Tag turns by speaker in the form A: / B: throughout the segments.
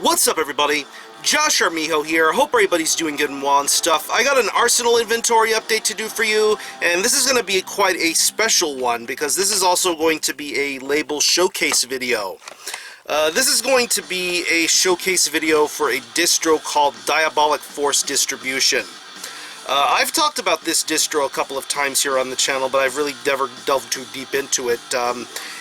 A: What's up, everybody? Josh Armijo here. Hope everybody's doing good and well and stuff. I got an Arsenal inventory update to do for you, and this is going to be quite a special one because this is also going to be a label showcase video. This is going to be a showcase video for a distro called Diabolic Force Distribution. I've talked about this distro a couple of times here on the channel, but I've really never delved too deep into it.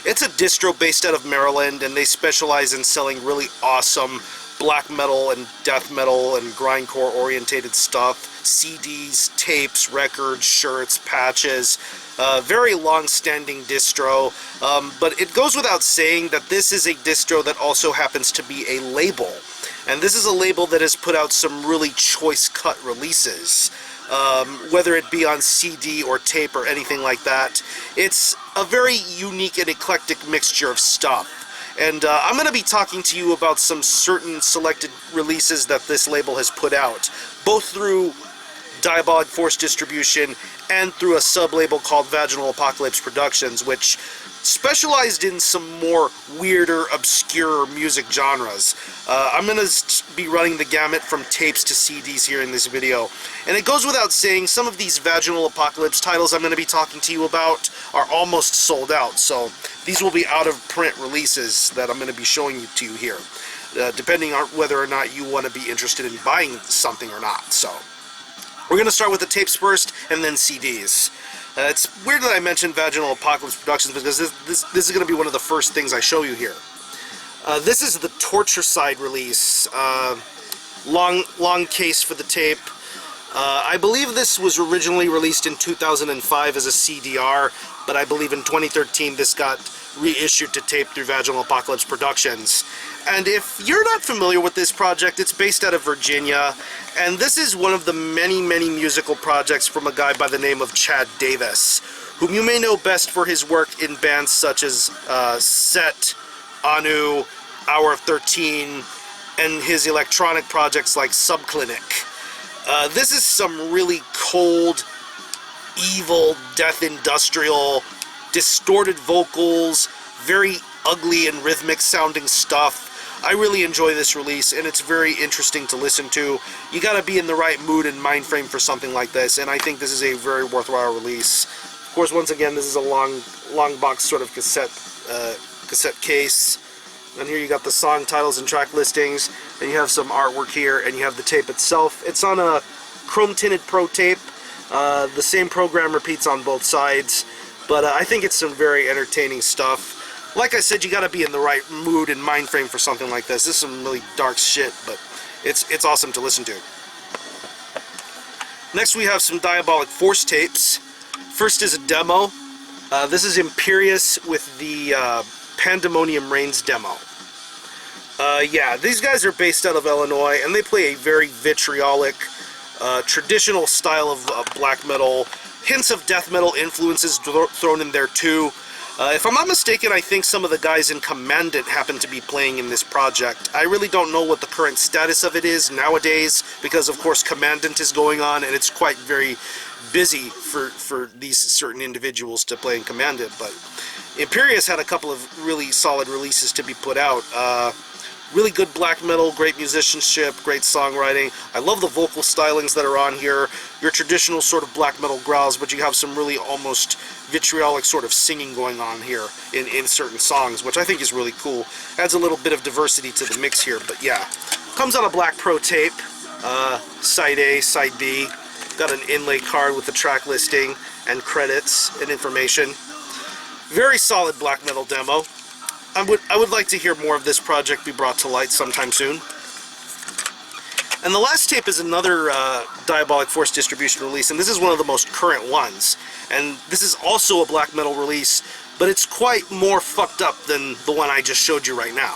A: It's a distro based out of Maryland, and they specialize in selling really awesome black metal and death metal and grindcore orientated stuff. CDs, tapes, records, shirts, patches. Very long-standing distro, but it goes without saying that this is a distro that also happens to be a label. And this is a label that has put out some really choice cut releases. Whether it be on CD or tape or anything like that. It's a very unique and eclectic mixture of stuff. And I'm going to be talking to you about some certain selected releases that this label has put out, both through Diabolic Force Distribution and through a sub-label called Vaginal Apocalypse Productions, which specialized in some more weirder, obscure music genres. I'm going to be running the gamut from tapes to CDs here in this video. And it goes without saying, some of these Vaginal Apocalypse titles I'm going to be talking to you about are almost sold out. So these will be out-of-print releases that I'm going to be showing you to you here, depending on whether or not you want to be interested in buying something or not. So we're going to start with the tapes first, and then CDs. It's weird that I mentioned Vaginal Apocalypse Productions because this is going to be one of the first things I show you here. This is the TORTURECIDE release. Long case for the tape. I believe this was originally released in 2005 as a CDR, but I believe in 2013 this got reissued to tape through Vaginal Apocalypse Productions. And if you're not familiar with this project, it's based out of Virginia, and this is one of the many musical projects from a guy by the name of Chad Davis, whom you may know best for his work in bands such as Cassette, Anu, Hour of 13, and his electronic projects like Subclinic. This is some really cold, evil, death industrial, distorted vocals, very ugly and rhythmic sounding stuff. I really enjoy this release, and it's very interesting to listen to. You gotta be in the right mood and mind frame for something like this, and I think this is a very worthwhile release. Of course, once again, this is a long box sort of cassette case. And here you got the song titles and track listings, and you have some artwork here, and you have the tape itself. It's on a chrome-tinted Pro tape. The same program repeats on both sides, but I think it's some very entertaining stuff. Like I said, you gotta be in the right mood and mind frame for something like this. This is some really dark shit, but it's awesome to listen to. Next we have some Diabolic Force tapes. First is a demo. This is EMPYREUS with the Pandemonium Reigns demo. Yeah, these guys are based out of Illinois, and they play a very vitriolic, traditional style of black metal. Hints of death metal influences thrown in there too. If I'm not mistaken, I think some of the guys in Commandant happen to be playing in this project. I really don't know what the current status of it is nowadays, because of course Commandant is going on, and it's quite very busy for these certain individuals to play in Commandant. But EMPYREUS had a couple of really solid releases to be put out. Really good black metal, great musicianship, great songwriting. I love the vocal stylings that are on here. Your traditional sort of black metal growls, but you have some really almost vitriolic sort of singing going on here in certain songs, which I think is really cool. Adds a little bit of diversity to the mix here, but yeah. Comes on a black Pro tape, side A, side B. Got an inlay card with the track listing and credits and information. Very solid black metal demo. I would like to hear more of this project be brought to light sometime soon. And the last tape is another Diabolic Force Distribution release, and this is one of the most current ones. And this is also a black metal release, but it's quite more fucked up than the one I just showed you right now.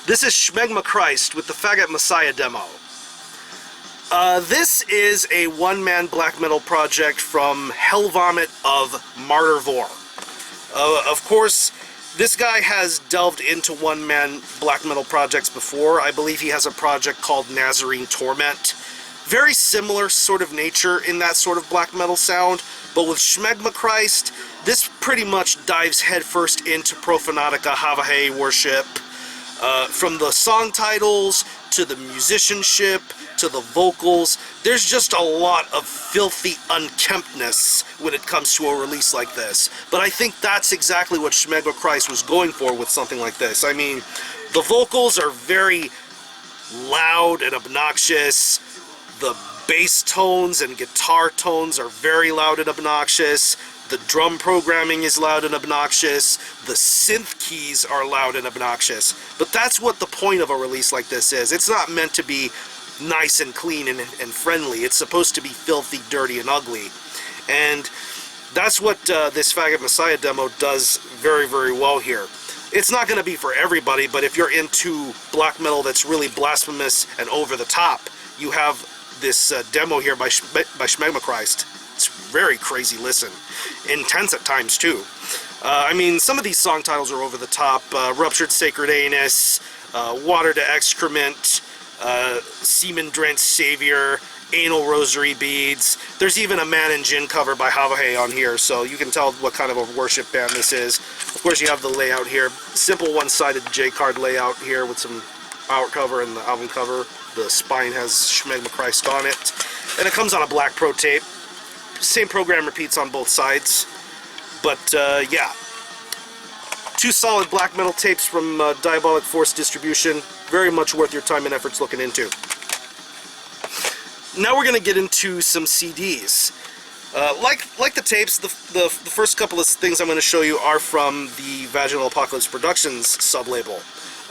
A: This is SMEGMA Christ with the Faggot Messiah demo. This is a one-man black metal project from Hell Vomit of Martyrvore. Of course, this guy has delved into one-man black metal projects before. I believe he has a project called Nazarene Torment. Very similar sort of nature in that sort of black metal sound, but with SMEGMA Christ, this pretty much dives headfirst into Profanatica Havahe worship, From the song titles, to the musicianship, to the vocals, there's just a lot of filthy unkemptness when it comes to a release like this. But I think that's exactly what SMEGMA Christ was going for with something like this. I mean, the vocals are very loud and obnoxious. The bass tones and guitar tones are very loud and obnoxious. The drum programming is loud and obnoxious. The synth keys are loud and obnoxious. But that's what the point of a release like this is. It's not meant to be nice and clean and friendly. It's supposed to be filthy, dirty, and ugly. And that's what this Faggot Messiah demo does very, very well here. It's not going to be for everybody, but if you're into black metal that's really blasphemous and over the top, you have this demo here by SMEGMA Christ. It's very crazy listen. Intense at times too. I mean, some of these song titles are over the top. Ruptured Sacred Anus, Water to Excrement, Semen Drenched Savior, Anal Rosary Beads. There's even a Man and Jinn cover by Havahe on here, so you can tell what kind of a worship band this is. Of course, you have the layout here. Simple one-sided J-card layout here with some out cover and the album cover. The spine has SMEGMA Christ on it. And it comes on a black pro tape. Same program repeats on both sides. But, yeah. 2 solid black metal tapes from Diabolic Force Distribution. Very much worth your time and efforts looking into. Now we're going to get into some CDs. Like the tapes, the first couple of things I'm going to show you are from the Vaginal Apocalypse Productions sublabel.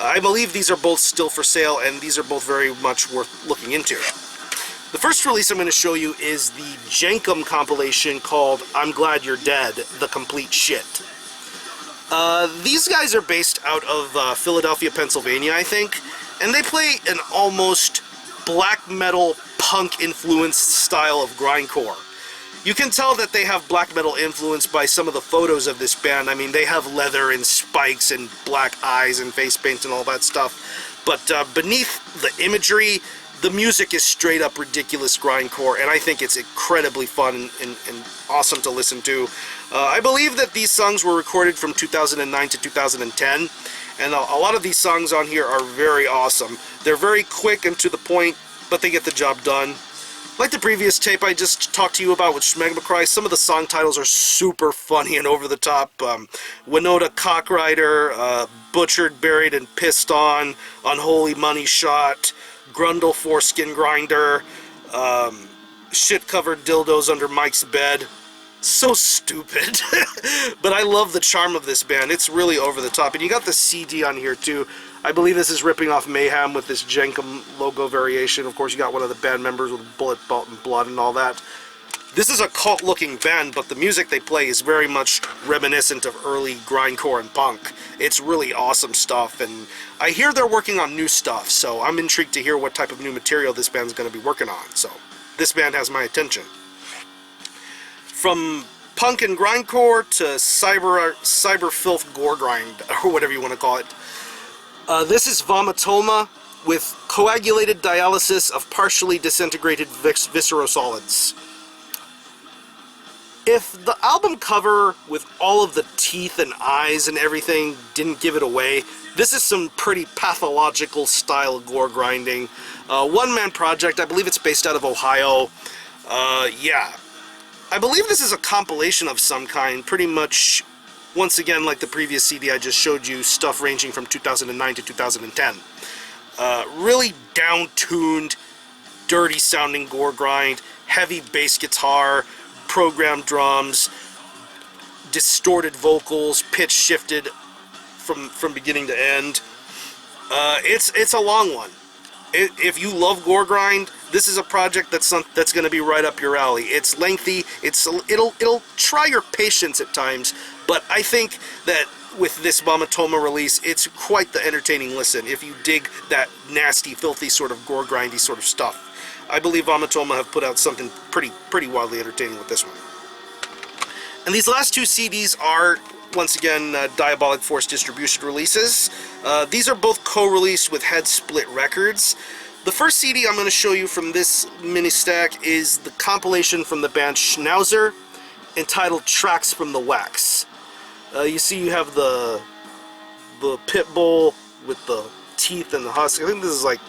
A: I believe these are both still for sale, and these are both very much worth looking into. The first release I'm going to show you is the JENKEM compilation called I'm Glad You're Dead, The Complete Shit. These guys are based out of Philadelphia, Pennsylvania, I think, and they play an almost black metal punk influenced style of grindcore. You can tell that they have black metal influence by some of the photos of this band. I mean, they have leather and spikes and black eyes and face paint and all that stuff. But beneath the imagery, the music is straight up ridiculous grindcore, and I think it's incredibly fun and awesome to listen to. I believe that these songs were recorded from 2009 to 2010, and a lot of these songs on here are very awesome. They're very quick and to the point, but they get the job done. Like the previous tape I just talked to you about with SMEGMA Christ, some of the song titles are super funny and over the top. Winota Cockrider, Butchered, Buried, and Pissed On, Unholy Money Shot, Grundle Foreskin Grinder, Shit-Covered Dildos Under Mike's Bed. So stupid. But I love the charm of this band. It's really over the top. And you got the CD on here too. I believe this is ripping off Mayhem with this JENKEM logo variation. Of course, you got one of the band members with bullet, belt, and blood and all that. This is a cult-looking band, but the music they play is very much reminiscent of early grindcore and punk. It's really awesome stuff, and I hear they're working on new stuff, so I'm intrigued to hear what type of new material this band's going to be working on. So, this band has my attention. From punk and grindcore to cyber filth gore grind, or whatever you want to call it. This is VOMITOMA with coagulated dialysis of partially disintegrated viscerosolids. If the album cover with all of the teeth and eyes and everything didn't give it away, this is some pretty pathological style gore grinding. One-man project, I believe it's based out of Ohio. Yeah. I believe this is a compilation of some kind, pretty much, once again, like the previous CD I just showed you, stuff ranging from 2009 to 2010. Really down-tuned, dirty-sounding gore grind, heavy bass guitar, programmed drums, distorted vocals, pitch shifted from beginning to end. It's a long one. If you love gore grind, this is a project that's going to be right up your alley. It's lengthy. It'll try your patience at times, but I think that with this VOMITOMA release, it's quite the entertaining listen if you dig that nasty, filthy sort of gore grindy sort of stuff. I believe VOMITOMA have put out something pretty wildly entertaining with this one. And these last two CDs are, once again, Diabolic Force Distribution releases. These are both co-released with Head Split Records. The first CD I'm going to show you from this mini stack is the compilation from the band SCHNAUZER, entitled Tracks from the Wax. You see you have the pit bull with the teeth and the husk. I think this is like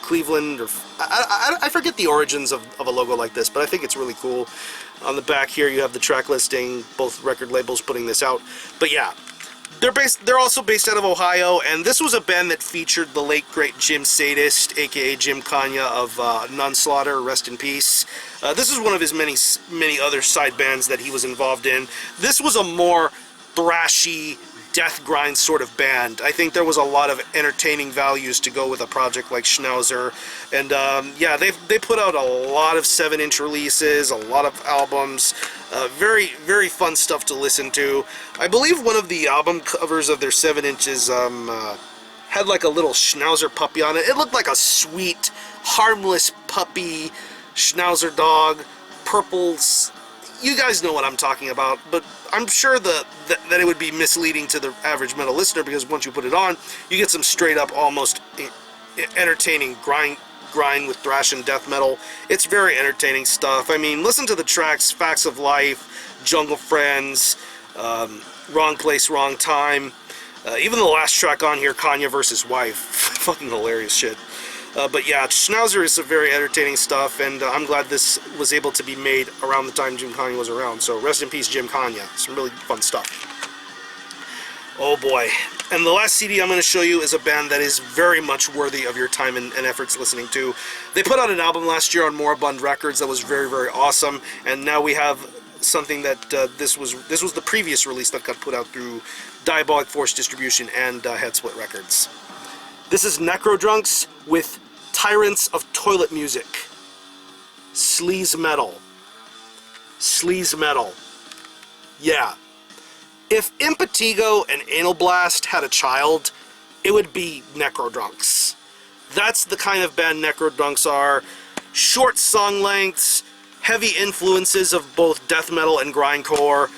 A: Cleveland, or I forget the origins of a logo like this, but I think it's really cool. On the back here you have the track listing, both record labels putting this out. But yeah, they're also based out of Ohio, and this was a band that featured the late great Jim Sadist, aka Jim Kanya of Nunslaughter, rest in peace. This is one of his many other side bands that he was involved in. This was a more thrashy, death grind sort of band. I think there was a lot of entertaining values to go with a project like SCHNAUZER, and yeah, they put out a lot of 7-inch releases, a lot of albums, very, very fun stuff to listen to. I believe one of the album covers of their 7 inches had like a little Schnauzer puppy on it. It looked like a sweet, harmless puppy Schnauzer dog, purples. You guys know what I'm talking about, but I'm sure that it would be misleading to the average metal listener, because once you put it on, you get some straight up, almost entertaining grind with thrash and death metal. It's very entertaining stuff. I mean, listen to the tracks: Facts of Life, Jungle Friends, Wrong Place, Wrong Time. Even the last track on here, Kanya vs. Wife. Fucking hilarious shit. But yeah, SCHNAUZER is some very entertaining stuff, and I'm glad this was able to be made around the time Jim Kanya was around. So rest in peace, Jim Kanya. Some really fun stuff. Oh boy. And the last CD I'm going to show you is a band that is very much worthy of your time and efforts listening to. They put out an album last year on Moribund Records that was very, very awesome, and now we have something that this was the previous release that got put out through Diabolic Force Distribution and Headsplit Records. This is NEKRO with Tyrants of Toilet Music. Sleaze metal. Sleaze metal. Yeah. If Impetigo and Anal Blast had a child, it would be NEKRO. That's the kind of band NEKRO are. Short song lengths, heavy influences of both death metal and grindcore,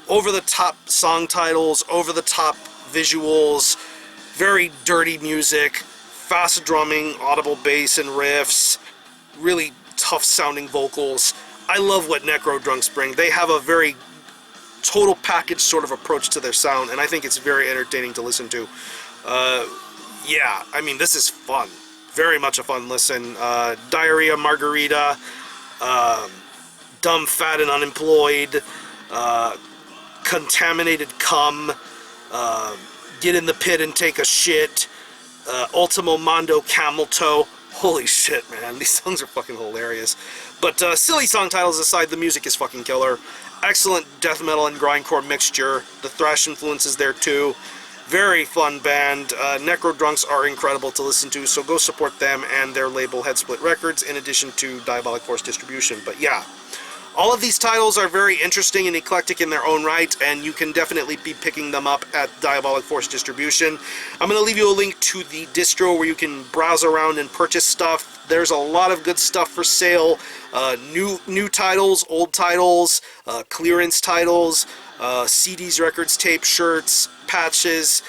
A: over-the-top song titles, over-the-top visuals, very dirty music, fast drumming, audible bass and riffs, really tough sounding vocals. I love what NEKRO bring. They have a very total package sort of approach to their sound, and I think it's very entertaining to listen to. Yeah, I mean, this is fun. Very much a fun listen. Diarrhea Margarita, Dumb, Fat, and Unemployed, Contaminated Cum, Get in the Pit and Take a Shit, Ultimo Mondo Camel Toe. Holy shit, man, these songs are fucking hilarious. But silly song titles aside, the music is fucking killer. Excellent death metal and grindcore mixture. The thrash influence is there too. Very fun band. NEKRO are incredible to listen to, so go support them and their label Headsplit Records, in addition to Diabolic Force Distribution. But yeah, all of these titles are very interesting and eclectic in their own right, and you can definitely be picking them up at Diabolic Force Distribution. I'm going to leave you a link to the distro where you can browse around and purchase stuff. There's a lot of good stuff for sale. New titles, old titles, clearance titles, CDs, records, tape, shirts, patches,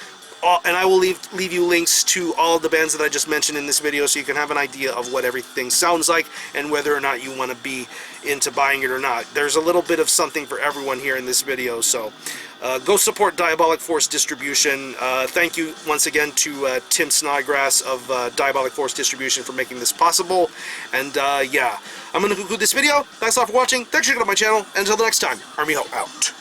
A: and I will leave you links to all of the bands that I just mentioned in this video, so you can have an idea of what everything sounds like and whether or not you want to be into buying it or not. There's a little bit of something for everyone here in this video, so go support Diabolic Force Distribution. Thank you once again to Tim Snodgrass of Diabolic Force Distribution for making this possible. And yeah, I'm going to conclude this video. Thanks a lot for watching. Thanks for checking out my channel. And until the next time, Army Ho out.